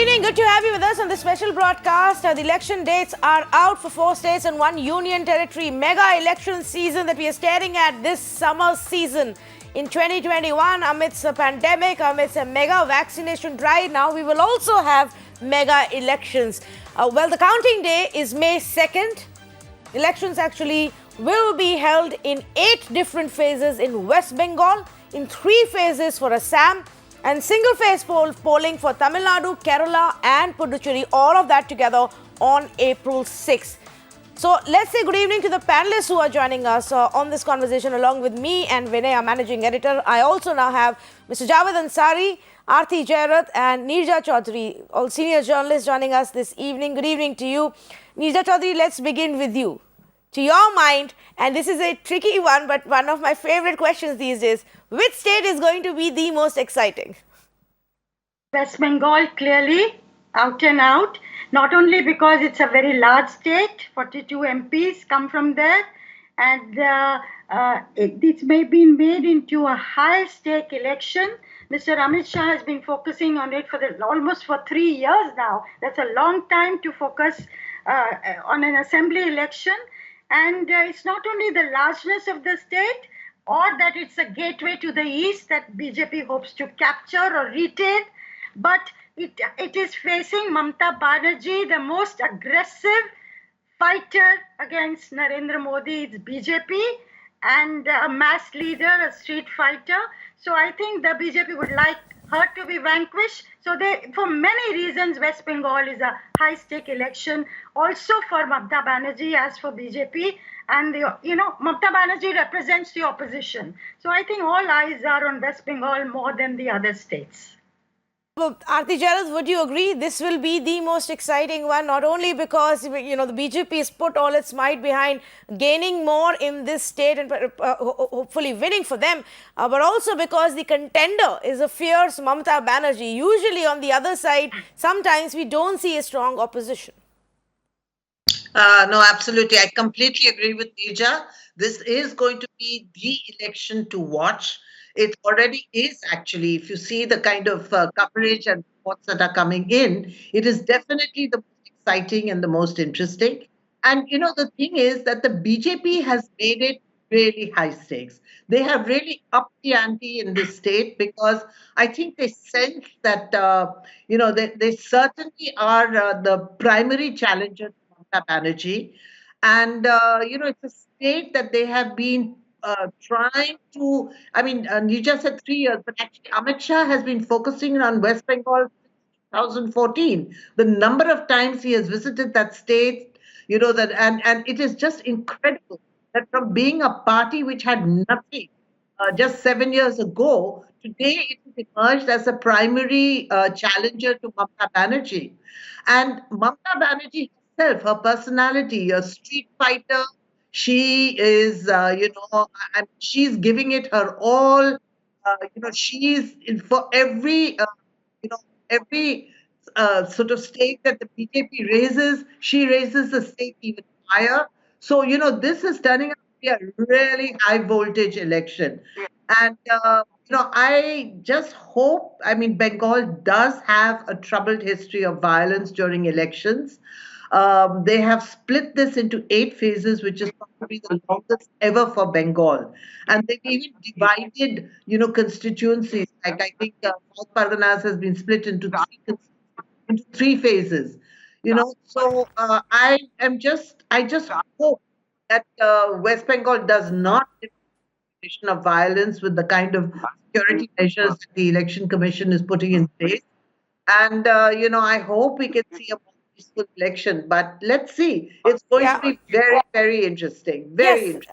evening. Good to have you with us on this special broadcast. The election dates are out for 4 states and 1 union territory. Mega election season that we are staring at this summer season in 2021 amidst a pandemic, amidst a mega vaccination drive. Now we will also have mega elections. Well, the counting day is May 2nd. Elections actually will be held in 8 different phases in West Bengal, in 3 phases for Assam, and single-phase polling for Tamil Nadu, Kerala and Puducherry, all of that together on April 6th. So let's say good evening to the panelists who are joining us on this conversation along with me and Vinay, our managing editor. I also now have Mr. Javed Ansari, Aarti Jairat and Neerja Chaudhary, all senior journalists joining us this evening. Good evening to you. Neerja Chaudhary, let's begin with you. To your mind, and this is a tricky one, but one of my favorite questions these days, which state is going to be the most exciting? West Bengal, clearly, out and out. Not only because it's a very large state, 42 MPs come from there, and it's been made into a high-stake election. Mr. Amit Shah has been focusing on it for almost 3 years now. That's a long time to focus on an assembly election. And it's not only the largeness of the state or that it's a gateway to the east that BJP hopes to capture or retain, but it is facing Mamata Banerjee, the most aggressive fighter against Narendra Modi. It's BJP and a mass leader, a street fighter. So I think the BJP would like her to be vanquished. So for many reasons, West Bengal is a high-stake election, also for Mamata Banerjee as for BJP. And, Mamata Banerjee represents the opposition. So I think all eyes are on West Bengal more than the other states. Well, Aarti Jairat, would you agree this will be the most exciting one, not only because, the BJP has put all its might behind gaining more in this state and hopefully winning for them, but also because the contender is a fierce Mamata Banerjee. Usually on the other side, sometimes we don't see a strong opposition. No, absolutely. I completely agree with Neerja. This is going to be the election to watch. It already is, actually. If you see the kind of coverage and reports that are coming in, it is definitely the most exciting and the most interesting. And, the thing is that the BJP has made it really high stakes. They have really upped the ante in this state because I think they sense that, they certainly are the primary challenger to Mamata Banerjee. And, it's a state that they have been trying to, you just said 3 years, but actually Amit Shah has been focusing on West Bengal since 2014. The number of times he has visited that state, and it is just incredible that from being a party which had nothing just 7 years ago, today it has emerged as a primary challenger to Mamata Banerjee. And Mamata Banerjee herself, her personality, a street fighter, she is, she's giving it her all. She's for every, every sort of stake that the BJP raises, she raises the stake even higher. So, this is turning out to be a really high voltage election. And, I just hope, Bengal does have a troubled history of violence during elections. They have split this into 8 phases, which is probably the longest ever for Bengal. And they've even divided, constituencies. Like I think South Parganas has been split into 3 phases. So I just hope that West Bengal does not have a situation of violence with the kind of security measures the Election Commission is putting in place. And, I hope we can see a peaceful election, but let's see. It's going to be very, very interesting. Very interesting.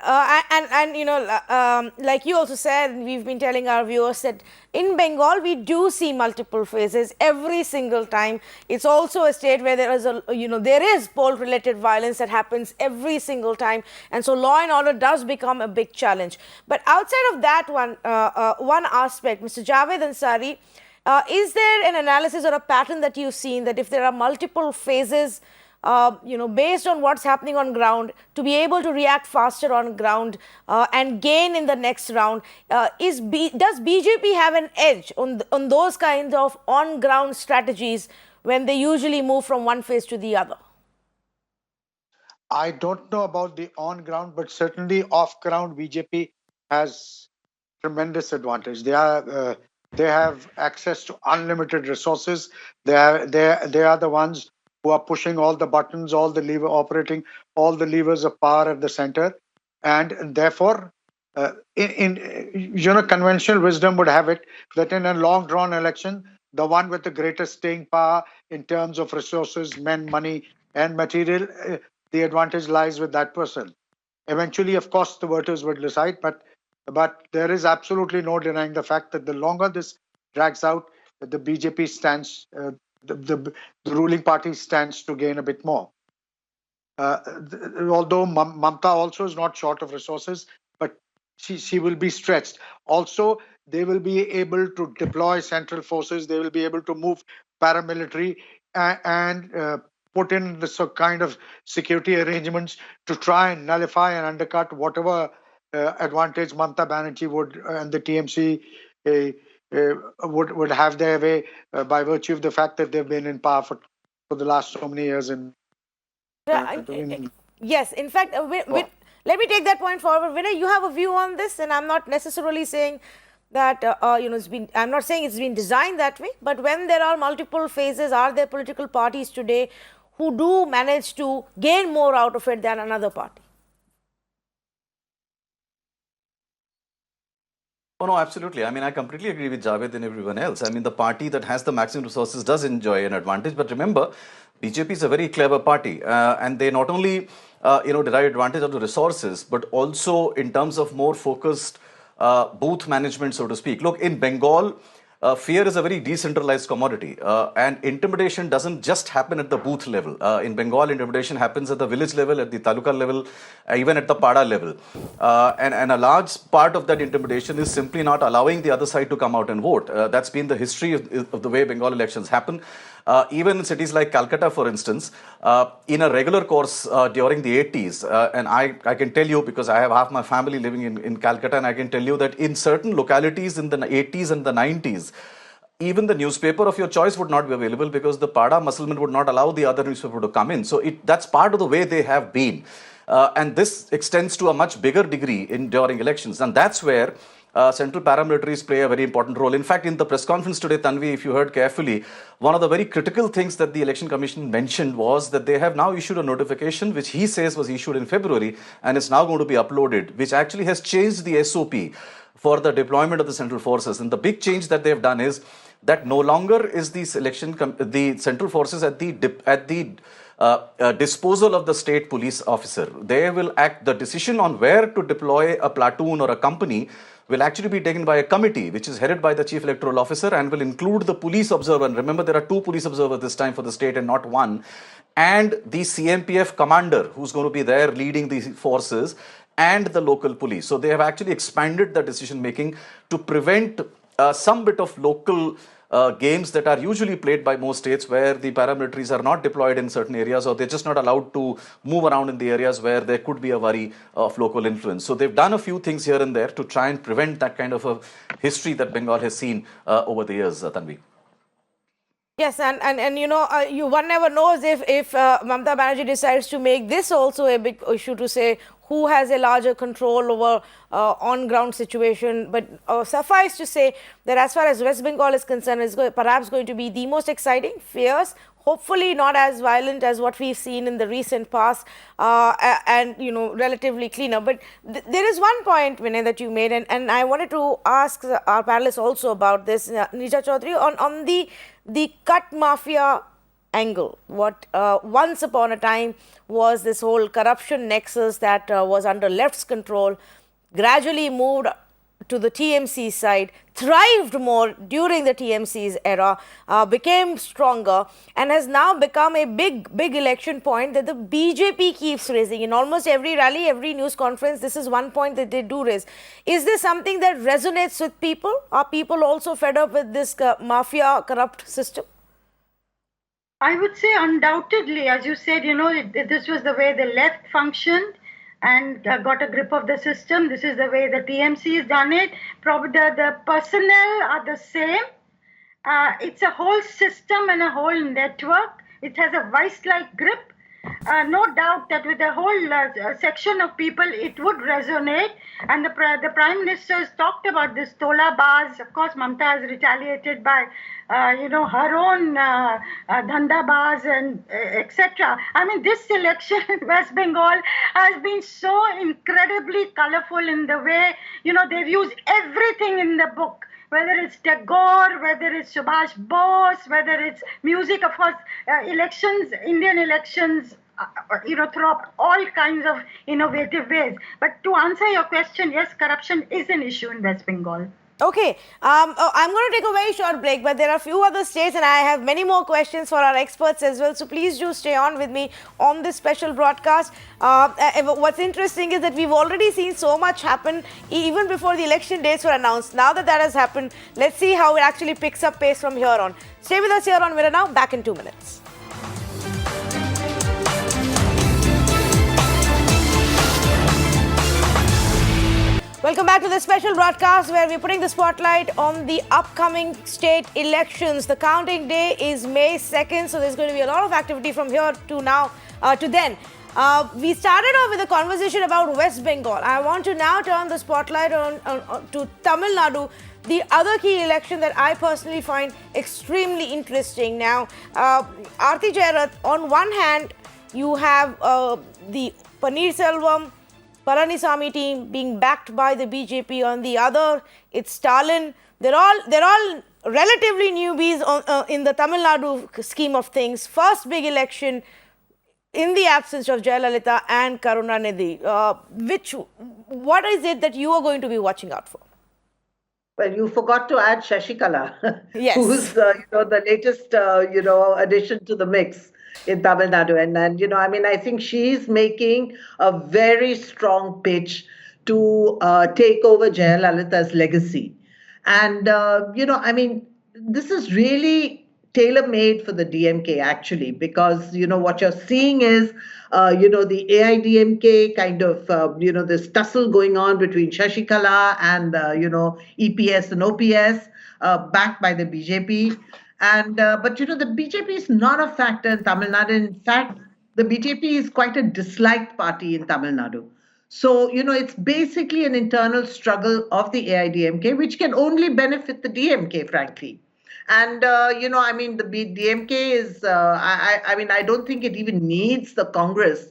Like you also said, we've been telling our viewers that in Bengal we do see multiple phases every single time. It's also a state where there is poll-related violence that happens every single time, and so law and order does become a big challenge. But outside of that one aspect, Mr. Javed Ansari, is there an analysis or a pattern that you've seen that if there are multiple phases, based on what's happening on ground, to be able to react faster on ground and gain in the next round, does BJP have an edge on those kinds of on-ground strategies when they usually move from one phase to the other? I don't know about the on ground, but certainly off ground, BJP has tremendous advantage. They have access to unlimited resources. They are the ones who are pushing all the buttons, operating all the levers of power at the center, and therefore, conventional wisdom would have it that in a long drawn election, the one with the greatest staying power in terms of resources, men, money, and material, the advantage lies with that person. Eventually, of course, the voters will decide, but there is absolutely no denying the fact that the longer this drags out, the BJP stands, the ruling party stands to gain a bit more. Although Mamta also is not short of resources, but she will be stretched. Also, they will be able to deploy central forces. They will be able to move paramilitary and put in this kind of security arrangements to try and nullify and undercut whatever advantage Mamta Banerjee would and the TMC would have their way by virtue of the fact that they've been in power for the last so many years. Yes, in fact, let me take that point forward. Vinay, you have a view on this, and I'm not necessarily saying that I'm not saying it's been designed that way, but when there are multiple phases, are there political parties today who do manage to gain more out of it than another party? Oh, no, absolutely. I mean, I completely agree with Javed and everyone else. I mean, the party that has the maximum resources does enjoy an advantage. But remember, BJP is a very clever party. And they not only, derive advantage of the resources, but also in terms of more focused booth management, so to speak. Look, in Bengal, fear is a very decentralized commodity, and intimidation doesn't just happen at the booth level. In Bengal, intimidation happens at the village level, at the taluka level, even at the pada level. And a large part of that intimidation is simply not allowing the other side to come out and vote. That's been the history of the way Bengal elections happen. Even in cities like Calcutta, for instance, in a regular course during the 80s, and I can tell you because I have half my family living in Calcutta, and I can tell you that in certain localities in the 80s and the 90s, even the newspaper of your choice would not be available because the Pada Musliman would not allow the other newspaper to come in. So that's part of the way they have been. And this extends to a much bigger degree during elections. And that's where central paramilitaries play a very important role. In fact, in the press conference today, Tanvi, if you heard carefully, one of the very critical things that the Election Commission mentioned was that they have now issued a notification, which he says was issued in February, and it's now going to be uploaded, which actually has changed the SOP for the deployment of the central forces. And the big change that they've done is that no longer is the central forces at the disposal of the state police officer. They will act. The decision on where to deploy a platoon or a company will actually be taken by a committee, which is headed by the chief electoral officer and will include the police observer. And remember, there are 2 police observers this time for the state and not 1. And the CMPF commander, who's going to be there leading the forces, and the local police. So they have actually expanded the decision making to prevent some bit of local games that are usually played by most states where the paramilitaries are not deployed in certain areas, or they're just not allowed to move around in the areas where there could be a worry of local influence. So they've done a few things here and there to try and prevent that kind of a history that Bengal has seen over the years, Tanvi. Yes, and one never knows if Mamta Banerjee decides to make this also a big issue to say who has a larger control over on-ground situation. But suffice to say that as far as West Bengal is concerned, it's perhaps going to be the most exciting, fierce, hopefully not as violent as what we've seen in the recent past, and relatively cleaner. But there is one point, Vinay, that you made, and I wanted to ask our panelists also about this, Nija Chaudhary, on the cut mafia angle. What once upon a time was this whole corruption nexus that was under left's control, gradually moved to the TMC side, thrived more during the TMC's era, became stronger, and has now become a big election point that the BJP keeps raising. In almost every rally, every news conference, this is one point that they do raise. Is this something that resonates with people? Are people also fed up with this mafia corrupt system? I would say undoubtedly, as you said, this was the way the left functioned and got a grip of the system. This is the way the TMC has done it. Probably the personnel are the same, It's a whole system and a whole network. It has a vice-like grip. No doubt that with a whole section of people, it would resonate. And the Prime Minister has talked about this Tola bars. Of course, Mamta has retaliated by, her own Dhanda bars and etc. I mean, this election in West Bengal has been so incredibly colorful in the way, they've used everything in the book. Whether it's Tagore, whether it's Subhash Bose, whether it's music, of course, elections, Indian elections, throw up all kinds of innovative ways. But to answer your question, yes, corruption is an issue in West Bengal. Okay, I'm going to take a very short break, but there are a few other states and I have many more questions for our experts as well. So please do stay on with me on this special broadcast. What's interesting is that we've already seen so much happen even before the election dates were announced. Now that has happened, let's see how it actually picks up pace from here on. Stay with us here on Mirror Now, back in 2 minutes. Welcome back to the special broadcast where we're putting the spotlight on the upcoming state elections. The counting day is May 2nd, so there's going to be a lot of activity from here to now to then. We started off with a conversation about West Bengal. I want to now turn the spotlight on to Tamil Nadu, the other key election that I personally find extremely interesting. Now, Aarti Jairath, on one hand, you have the Paneerselvam Palanisamy team being backed by the BJP. On the other, it's Stalin. They're all relatively newbies in the Tamil Nadu scheme of things. First big election in the absence of Jayalalitha and Karunanidhi. What is it that you are going to be watching out for? Well, you forgot to add Shashikala, Yes. who's the latest addition to the mix in Tamil Nadu. And I think she's making a very strong pitch to take over Jayalalitha's legacy. And, this is really tailor-made for the DMK, actually, because, what you're seeing is, the AIDMK kind of, this tussle going on between Shashikala and, EPS and OPS, backed by the BJP. But the BJP is not a factor in Tamil Nadu. In fact, the BJP is quite a disliked party in Tamil Nadu. So, it's basically an internal struggle of the AIDMK, which can only benefit the DMK, frankly. And, the DMK is, I don't think it even needs the Congress.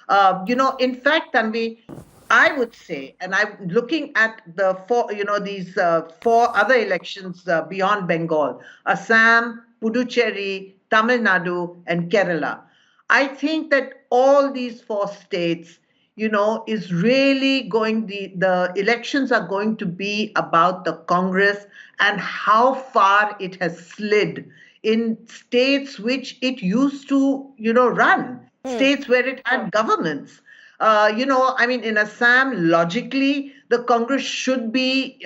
In fact, Tanvi, I would say, and I'm looking at the these 4 other elections beyond Bengal, Assam, Puducherry, Tamil Nadu, and Kerala. I think that all these 4 states, is really the elections are going to be about the Congress and how far it has slid in states which it used to, run, states where it had governments. In Assam, logically, the Congress should be,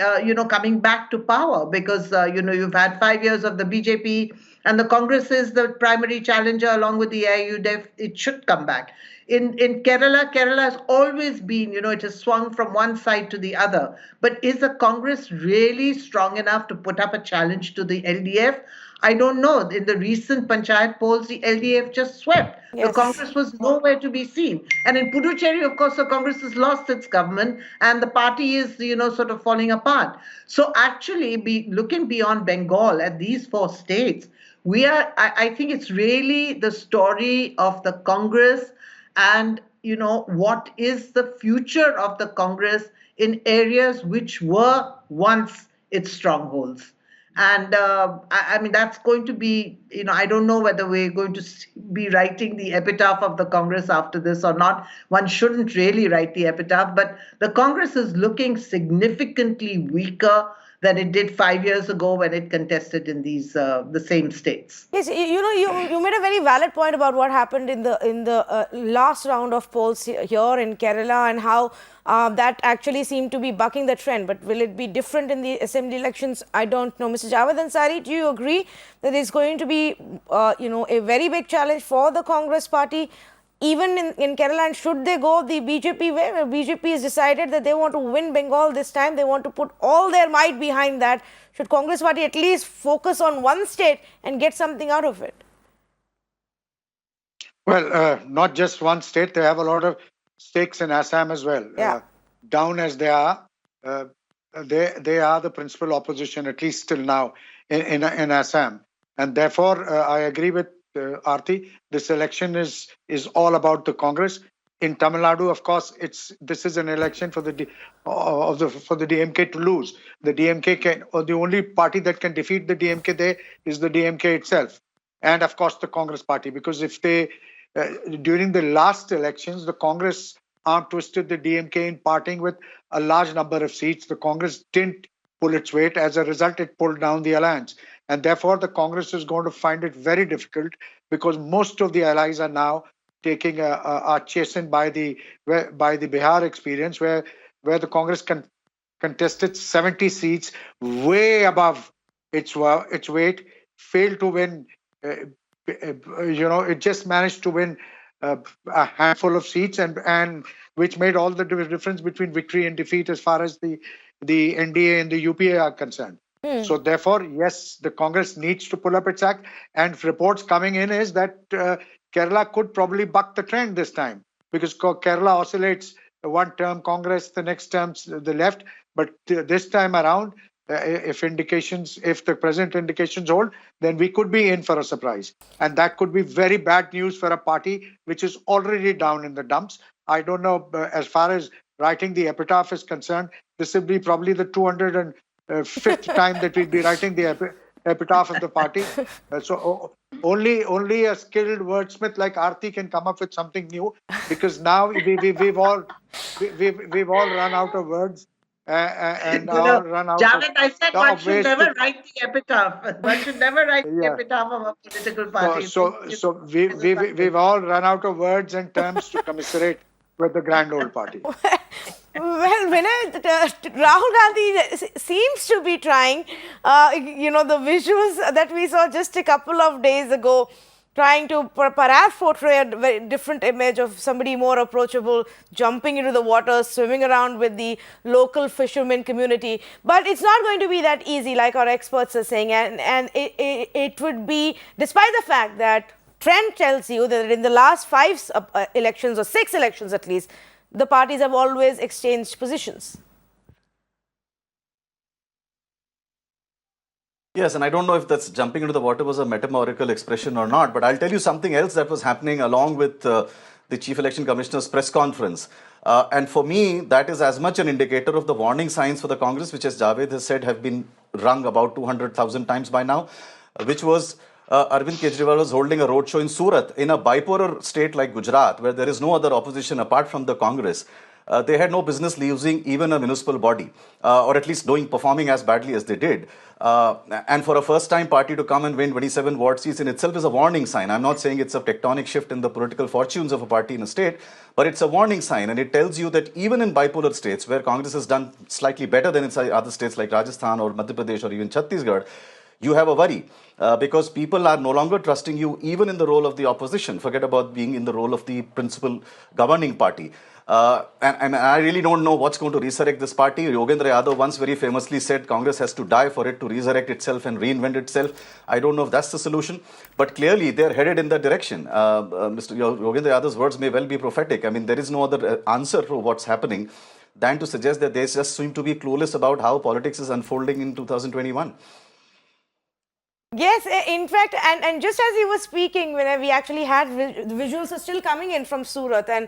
coming back to power because, you've had 5 years of the BJP and the Congress is the primary challenger along with the AIUDF. It should come back. In Kerala has always been, it has swung from one side to the other. But is the Congress really strong enough to put up a challenge to the LDF? I don't know. In the recent Panchayat polls, the LDF just swept. Yes. The Congress was nowhere to be seen. And in Puducherry, of course, the Congress has lost its government and the party is, sort of falling apart. So actually, looking beyond Bengal at these 4 states, I think it's really the story of the Congress and, what is the future of the Congress in areas which were once its strongholds. And that's going to be, I don't know whether we're going to be writing the epitaph of the Congress after this or not. One shouldn't really write the epitaph, but the Congress is looking significantly weaker than it did 5 years ago when it contested in these the same states. Yes, you made a very valid point about what happened in the last round of polls here in Kerala and how that actually seemed to be bucking the trend. But will it be different in the assembly elections? I don't know. Mr. Javed Ansari, do you agree that it's going to be a very big challenge for the Congress party even in Kerala, and should they go the BJP way, where BJP has decided that they want to win Bengal this time, they want to put all their might behind that. Should Congress party at least focus on one state and get something out of it? Well, not just one state. They have a lot of stakes in Assam as well. Yeah. Down as they are, they are the principal opposition, at least till now, in Assam. And therefore, I agree with Aarti. This election is all about the Congress. In Tamil Nadu, of course, this is an election for the DMK to lose. The DMK or the only party that can defeat the DMK there is the DMK itself, and of course the Congress party. Because if they during the last elections, the Congress arm twisted the DMK in parting with a large number of seats. The Congress didn't pull its weight. As a result, it pulled down the alliance. And therefore, the Congress is going to find it very difficult, because most of the allies are now taking are chastened by the Bihar experience, where the Congress contested 70 seats, way above its weight, failed to win. It just managed to win a handful of seats, and which made all the difference between victory and defeat as far as the NDA and the UPA are concerned. So therefore, yes, the Congress needs to pull up its act. And reports coming in is that Kerala could probably buck the trend this time, because Kerala oscillates one term Congress, the next term the left. But this time around, if the present indications hold, then we could be in for a surprise. And that could be very bad news for a party which is already down in the dumps. I don't know, as far as writing the epitaph is concerned, this will be probably the 205th time that we'll be writing the epitaph of the party. So only a skilled wordsmith like Aarti can come up with something new, because now we've all run out of words. And run out Javed, I said one should never to write the epitaph. One should never write the epitaph of a political party. So we've all run out of words and terms to commiserate with the grand old party. Well, Vinay, Rahul Gandhi seems to be trying. The visuals that we saw just a couple of days ago, trying to perhaps portray a very different image of somebody more approachable, jumping into the water, swimming around with the local fishermen community. But it's not going to be that easy, like our experts are saying. And it would be, despite the fact that trend tells you that in the last 5 elections, or 6 elections at least, the parties have always exchanged positions. Yes, and I don't know if that's jumping into the water was a metaphorical expression or not, but I'll tell you something else that was happening along with the Chief Election Commissioner's press conference. And for me, that is as much an indicator of the warning signs for the Congress, which, as Javed has said, have been rung about 200,000 times by now, which was Arvind Kejriwal was holding a roadshow in Surat, in a bipolar state like Gujarat, where there is no other opposition apart from the Congress. They had no business losing even a municipal body, or at least performing as badly as they did. And for a first-time party to come and win 27 ward seats in itself is a warning sign. I'm not saying it's a tectonic shift in the political fortunes of a party in a state, but it's a warning sign. And it tells you that even in bipolar states, where Congress has done slightly better than in other states like Rajasthan or Madhya Pradesh or even Chhattisgarh, you have a worry, because people are no longer trusting you even in the role of the opposition. Forget about being in the role of the principal governing party. And I really don't know what's going to resurrect this party. Yogendra Yadav once very famously said Congress has to die for it to resurrect itself and reinvent itself. I don't know if that's the solution, but clearly they're headed in that direction. Mr. Yogendra Yadav's words may well be prophetic. I mean, there is no other answer for what's happening than to suggest that they just seem to be clueless about how politics is unfolding in 2021. Yes, in fact, and just as he was speaking, when we actually had the visuals are still coming in from Surat, and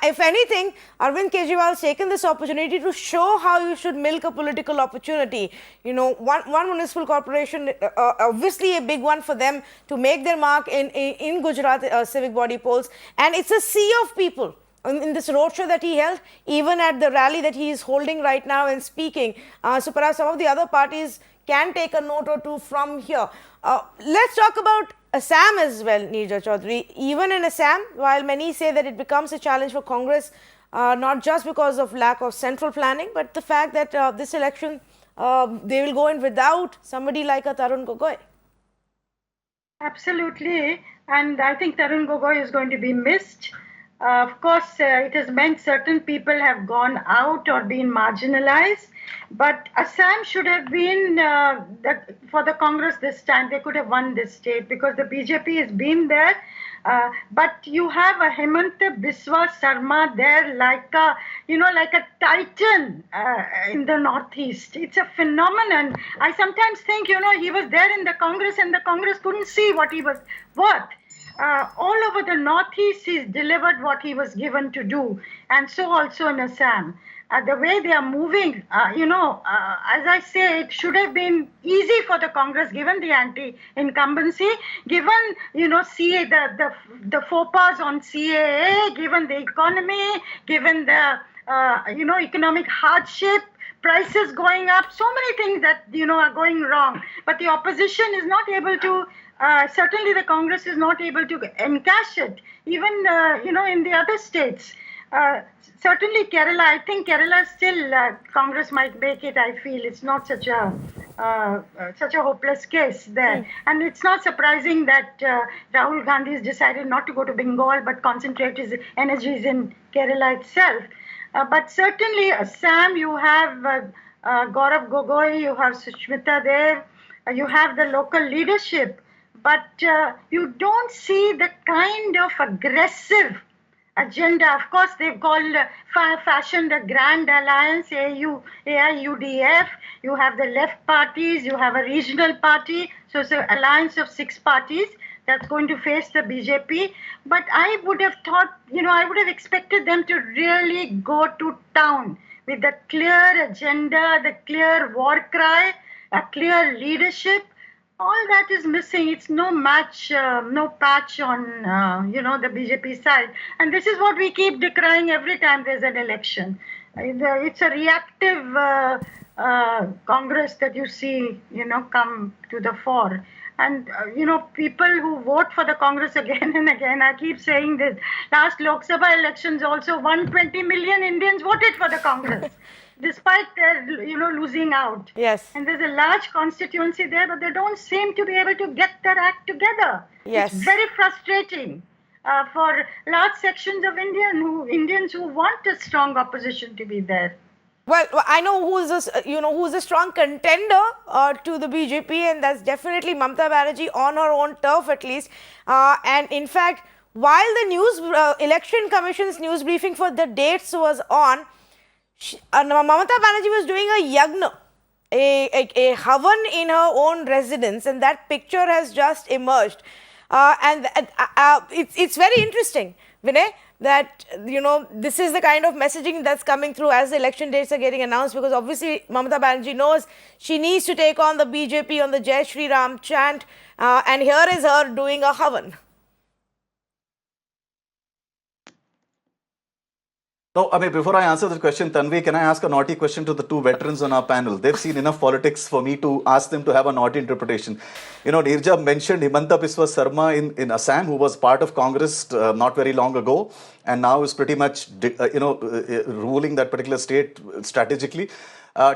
if anything, Arvind Kejriwal has taken this opportunity to show how you should milk a political opportunity. One municipal corporation, obviously a big one for them to make their mark in Gujarat civic body polls, and it's a sea of people. In this roadshow that he held, even at the rally that he is holding right now and speaking. So perhaps some of the other parties can take a note or two from here. Let's talk about Assam as well, Neerja Chaudhary. Even in Assam, while many say that it becomes a challenge for Congress, not just because of lack of central planning, but the fact that this election, they will go in without somebody like a Tarun Gogoi. Absolutely. and I think Tarun Gogoi is going to be missed. Of course, it has meant certain people have gone out or been marginalized, but Assam should have been for the Congress this time. They could have won this state because the BJP has been there. But you have a Hemanta Biswa Sarma there, like a titan in the Northeast. It's a phenomenon. I sometimes think, he was there in the Congress, and the Congress couldn't see what he was worth. All over the Northeast, he's delivered what he was given to do, and so also in Assam. The way they are moving, as I say, it should have been easy for the Congress, given the anti-incumbency, given, CA, the faux pas on CAA, given the economy, given the, economic hardship, prices going up, so many things that, are going wrong. But the opposition is not able to, certainly the Congress is not able to encash it, even, in the other states. Certainly Kerala, I think Kerala still, Congress might make it, I feel. It's not such a hopeless case there. And it's not surprising that Rahul Gandhi has decided not to go to Bengal, but concentrate his energies in Kerala itself. But certainly Assam, you have Gaurav Gogoi, you have Sushmita there, you have the local leadership, but you don't see the kind of aggressive agenda. Of course, they've fashioned a grand alliance, AIUDF. You have the left parties, you have a regional party. So it's an alliance of 6 parties that's going to face the BJP. But I would have thought, I would have expected them to really go to town with the clear agenda, the clear war cry, a clear leadership. All that is missing. It's no match, no patch on, the BJP side. And this is what we keep decrying every time there's an election. It's a reactive Congress that you see, come to the fore. And, people who vote for the Congress again and again, I keep saying this, last Lok Sabha elections also 120 million Indians voted for the Congress. Despite their, losing out. Yes. And there's a large constituency there, but they don't seem to be able to get their act together. Yes. It's very frustrating for large sections of Indians who want a strong opposition to be there. Well, I know who's a strong contender to the BJP, and that's definitely Mamata Banerjee on her own turf at least. And in fact, while the Election Commission's news briefing for the dates was on, Mamata Banerjee was doing a yagna, a havan in her own residence, and that picture has just emerged. And it's very interesting, Vinay, that, this is the kind of messaging that's coming through as the election dates are getting announced, because obviously Mamata Banerjee knows she needs to take on the BJP on the Jai Shri Ram chant, and here is her doing a havan. No, I mean, before I answer this question, Tanvi, can I ask a naughty question to the 2 veterans on our panel? They've seen enough politics for me to ask them to have a naughty interpretation. Nirja mentioned Hemanta Biswa Sarma in Assam, who was part of Congress not very long ago, and now is pretty much, ruling that particular state strategically.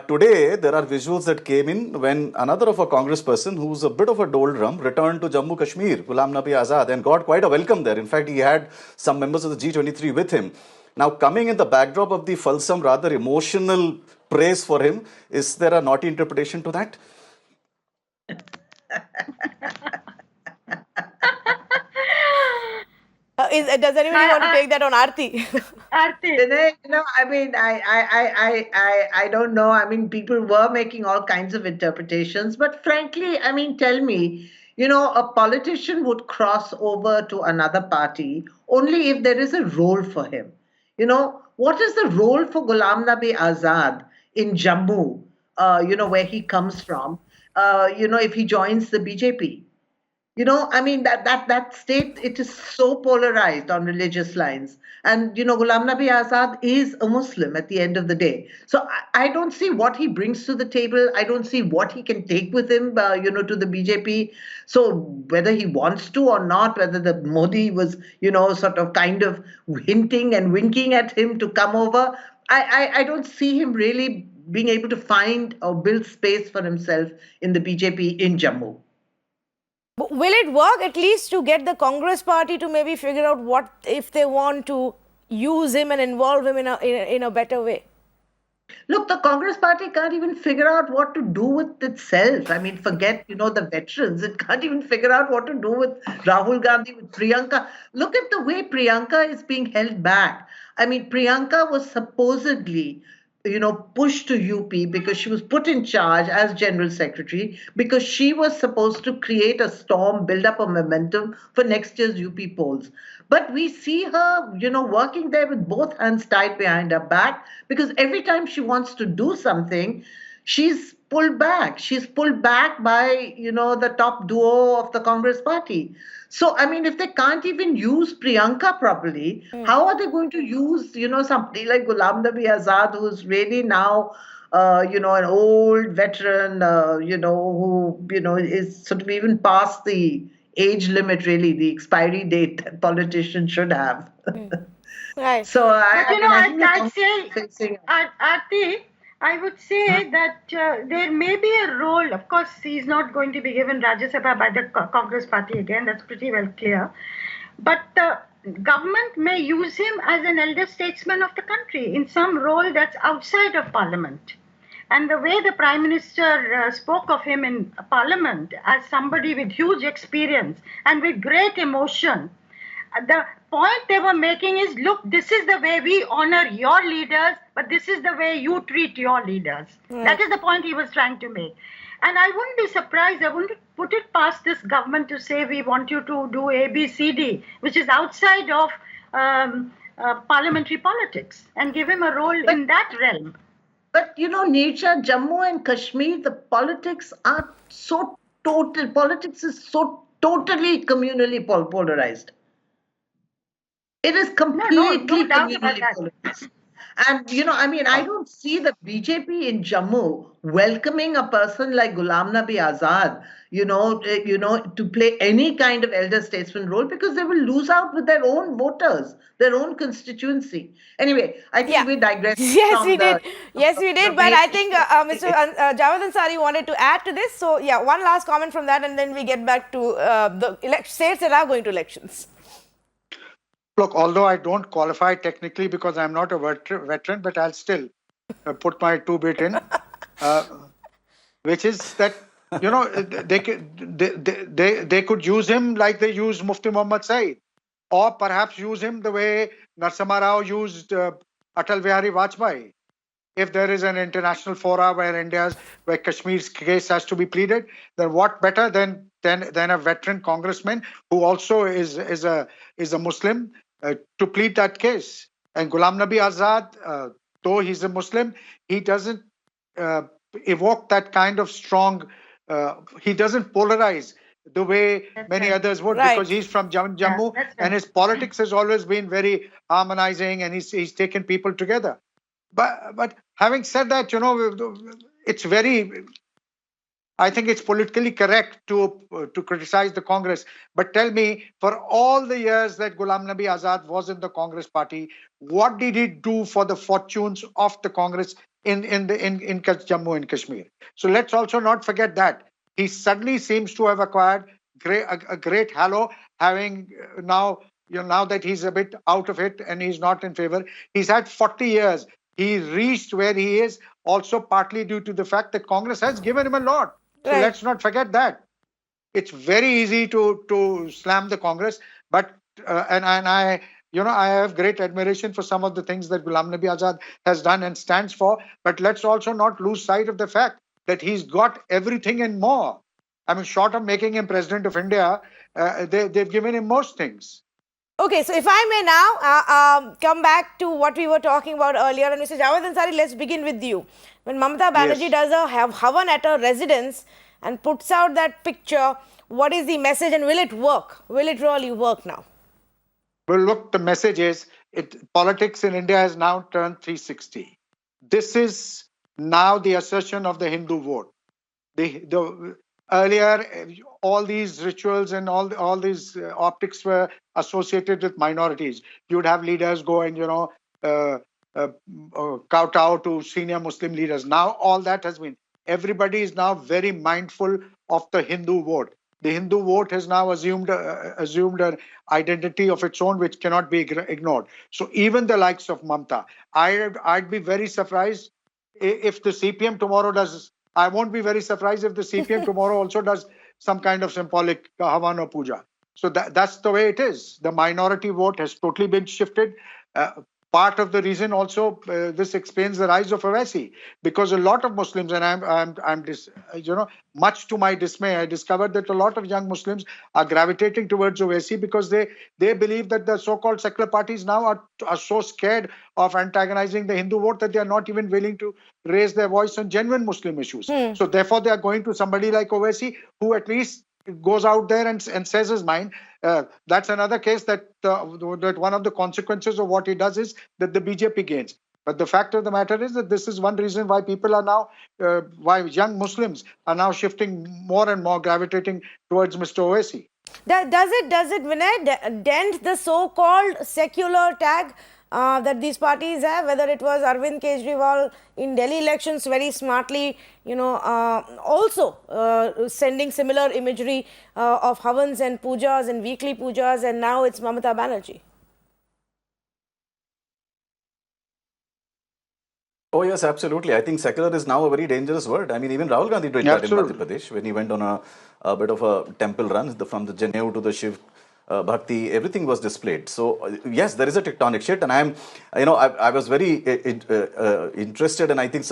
Today, there are visuals that came in when another of a congressperson, who's a bit of a doldrum, returned to Jammu Kashmir, Ghulam Nabi Azad, and got quite a welcome there. In fact, he had some members of the G23 with him. Now, coming in the backdrop of the fulsome, rather emotional praise for him, is there a naughty interpretation to that? Does anybody want to take that on Aarti? Aarti. I don't know. I mean, people were making all kinds of interpretations, but frankly, tell me, a politician would cross over to another party only if there is a role for him. What is the role for Ghulam Nabi Azad in Jammu, where he comes from, if he joins the BJP? That state, it is so polarized on religious lines. And, Ghulam Nabi Azad is a Muslim at the end of the day. So I don't see what he brings to the table. I don't see what he can take with him, to the BJP. So whether he wants to or not, whether the Modi was, sort of kind of hinting and winking at him to come over, I don't see him really being able to find or build space for himself in the BJP in Jammu. But will it work at least to get the Congress party to maybe figure out what if they want to use him and involve him in a better way? Look, the Congress party can't even figure out what to do with itself. I mean, forget, the veterans. It can't even figure out what to do with Rahul Gandhi, with Priyanka. Look at the way Priyanka is being held back. I mean, Priyanka was supposedly, pushed to UP because she was put in charge as general secretary because she was supposed to create a storm, build up a momentum for next year's UP polls. But we see her, working there with both hands tied behind her back because every time she wants to do something, she's pulled back. She's pulled back by, the top duo of the Congress party. So, I mean, if they can't even use Priyanka properly, how are they going to use, somebody like Ghulam Nabi Azad, who's really now, an old veteran, who, is sort of even past the age limit, really, the expiry date that politicians should have. Right. So, But I I'd say, facing. Aarti, I would say that there may be a role. Of course, he's not going to be given Rajya Sabha by the Congress party again. That's pretty well clear. But the government may use him as an elder statesman of the country in some role that's outside of parliament. And the way the Prime Minister spoke of him in Parliament as somebody with huge experience and with great emotion, the point they were making is, look, this is the way we honor your leaders, but this is the way you treat your leaders. That is the point he was trying to make. And I wouldn't be surprised, I wouldn't put it past this government to say we want you to do A, B, C, D, which is outside of parliamentary politics, and give him a role in that realm. But Neerja, Jammu and Kashmir, the politics are so total. Politics is so totally communally polarized. It is completely no doubt about communally that. polarized. And, I don't see the BJP in Jammu welcoming a person like Ghulam Nabi Azad, to play any kind of elder statesman role because they will lose out with their own voters, their own constituency. Anyway, I think we digress. Yes, we did. Yes, we did. But I think Mr. Javed Ansari wanted to add to this. So, yeah, one last comment from that, and then we get back to the states that are going to elections. Look, although I don't qualify technically because I'm not a veteran, but I'll still put my 2 bit in, which is that, they could use him like they used Mufti Muhammad Saeed, or perhaps use him the way Narasimha Rao used Atal Bihari Vajpayee. If there is an international fora where Kashmir's case has to be pleaded, then what better than a veteran congressman who also is a Muslim to plead that case? And Ghulam Nabi Azad, though he's a Muslim, he doesn't evoke that kind of strong. He doesn't polarize the way many others would, because he's from Jammu, and his politics has always been very harmonizing, and he's taken people together. But having said that, it's I think it's politically correct to criticize the Congress. But tell me, for all the years that Ghulam Nabi Azad was in the Congress party, what did he do for the fortunes of the Congress in Jammu and Kashmir? So let's also not forget that. He suddenly seems to have acquired a great halo, having now that he's a bit out of it and he's not in favor. He's had 40 years. He reached where he is also partly due to the fact that Congress has given him a lot. So let's not forget that. It's very easy to slam the Congress, but I have great admiration for some of the things that Ghulam Nabi Azad has done and stands for. But let's also not lose sight of the fact that he's got everything and more. I mean, short of making him president of India, they've given him most things. Okay, so if I may now come back to what we were talking about earlier, and Mr. Javed Ansari, let's begin with you. When Mamata Banerjee does a havan at her residence and puts out that picture, what is the message, and will it work? Will it really work now? Well, look, the message is politics in India has now turned 360. This is now the assertion of the Hindu vote. Earlier, all these rituals and all these optics were associated with minorities. You would have leaders go and, kowtow to senior Muslim leaders. Now, all that has been. Everybody is now very mindful of the Hindu vote. The Hindu vote has now assumed an identity of its own, which cannot be ignored. So even the likes of Mamta, I'd be very surprised if the CPM tomorrow does. I won't be very surprised if the CPM tomorrow also does some kind of symbolic Havan or Puja. So that's the way it is. The minority vote has totally been shifted. Part of the reason also this explains the rise of Owaisi, because a lot of Muslims, and much to my dismay, I discovered that a lot of young Muslims are gravitating towards Owaisi because they believe that the so-called secular parties now are so scared of antagonizing the Hindu vote that they are not even willing to raise their voice on genuine Muslim issues. So therefore, they are going to somebody like Owaisi, who at least goes out there and says his mind. That's another case that one of the consequences of what he does is that the BJP gains. But the fact of the matter is that this is one reason why people are now, why young Muslims are now shifting more and more, gravitating towards Mr. Owaisi. Does it, Vinay, dent the so-called secular tag that these parties have, whether it was Arvind Kejriwal in Delhi elections very smartly, also sending similar imagery of Havans and Pujas and weekly Pujas, and now it's Mamata Banerjee? Oh, yes, absolutely. I think secular is now a very dangerous word. I mean, even Rahul Gandhi did that in Madhya Pradesh when he went on a bit of a temple run from the Janeu to the Shiv Bhakti, everything was displayed. So, yes, there is a tectonic shift, and I was very interested, and I think,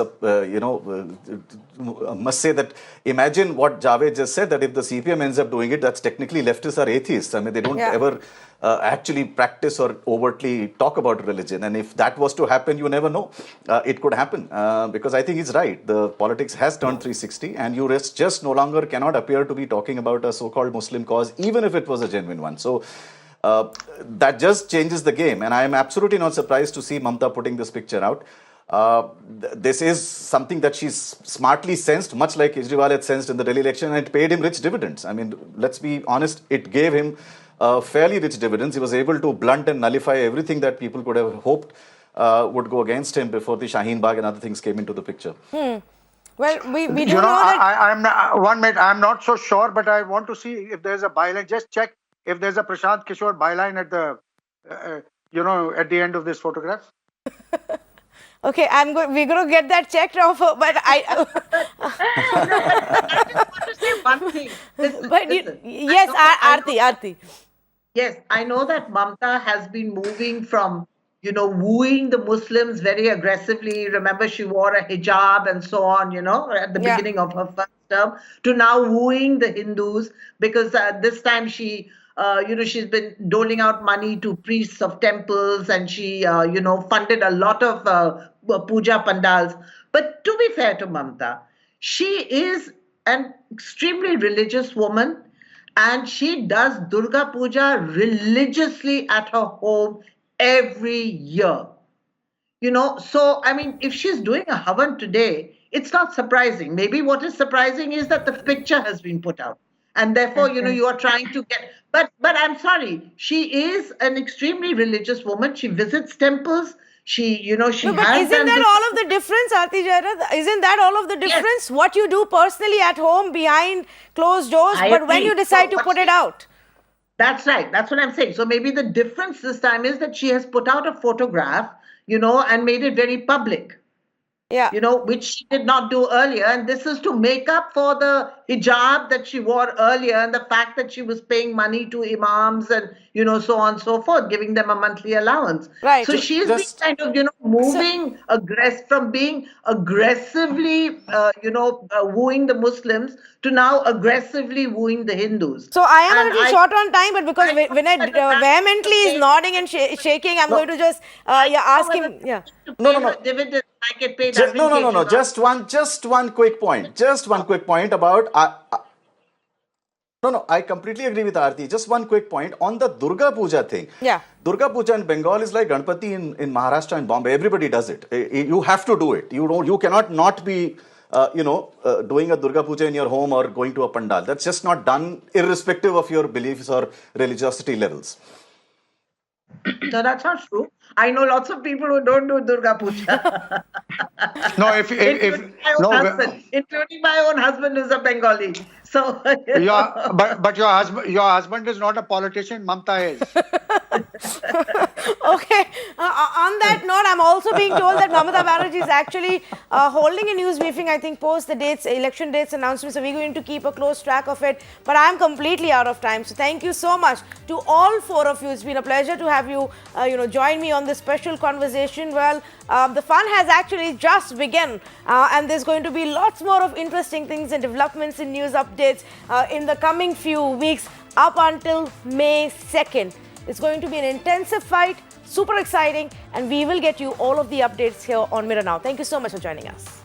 must say that imagine what Javed just said, that if the CPM ends up doing it, that's technically leftists are atheists. I mean, they don't ever actually practice or overtly talk about religion. And if that was to happen, you never know. It could happen because I think he's right. The politics has turned 360 and you just no longer cannot appear to be talking about a so-called Muslim cause, even if it was a genuine one. So that just changes the game. And I am absolutely not surprised to see Mamta putting this picture out. This is something that she's smartly sensed, much like Kejriwal had sensed in the Delhi election, and it paid him rich dividends. I mean, let's be honest, it gave him fairly rich dividends. He was able to blunt and nullify everything that people could have hoped would go against him before the Shaheen Bagh and other things came into the picture. Well, we don't know that. I'm not so sure, but I want to see if there's a byline. Just check if there's a Prashant Kishore byline at the, at the end of this photograph. Okay, we're going to get that checked off, but I just want to say one thing. Listen. Yes, Aarti. Yes, I know that Mamta has been moving from, wooing the Muslims very aggressively. Remember, she wore a hijab and so on, at the beginning of her first term, to now wooing the Hindus, because this time she, she's been doling out money to priests of temples, and she, funded a lot of puja pandals. But to be fair to Mamta, she is an extremely religious woman, and she does Durga Puja religiously at her home every year. So, I mean, if she's doing a Havan today, it's not surprising. Maybe what is surprising is that the picture has been put out. And therefore, you are trying to get... But I'm sorry, she is an extremely religious woman. She visits temples. She, she but has... isn't that all of the difference, Aarti Jairaj? Isn't that all of the difference? Yes. What you do personally at home behind closed doors, but when you decide to put it out? That's right. That's what I'm saying. So maybe the difference this time is that she has put out a photograph, and made it very public. Yeah. Which she did not do earlier. And this is to make up for the hijab that she wore earlier and the fact that she was paying money to imams and, so on and so forth, giving them a monthly allowance. Right. So she's been kind of, moving from being aggressively, wooing the Muslims to now aggressively wooing the Hindus. So I am a little short on time, but because Vinay vehemently is nodding and shaking, I'm going to just ask him. Yeah. No. Dividends. No. Just one quick point. Just one quick point about. No. I completely agree with Aarti. Just one quick point on the Durga Puja thing. Yeah. Durga Puja in Bengal is like Ganpati in Maharashtra and Bombay. Everybody does it. You have to do it. You cannot not be. Doing a Durga Puja in your home or going to a pandal. That's just not done, irrespective of your beliefs or religiosity levels. No, that's not true. I know lots of people who don't do Durga Puja. No, including my own husband, including my own husband is a Bengali. So yeah, but your husband is not a politician. Mamta is. Okay. On that note, I'm also being told that Mamata Banerjee is actually holding a news briefing, I think, post the dates, election dates announcement. So we're going to keep a close track of it. But I'm completely out of time. So thank you so much to all four of you. It's been a pleasure to have you, join me on this special conversation. Well, the fun has actually just begun, and there's going to be lots more of interesting things and developments in news updates in the coming few weeks up until May 2nd. It's going to be an intensive fight, super exciting, and we will get you all of the updates here on Mirror Now. Thank you so much for joining us.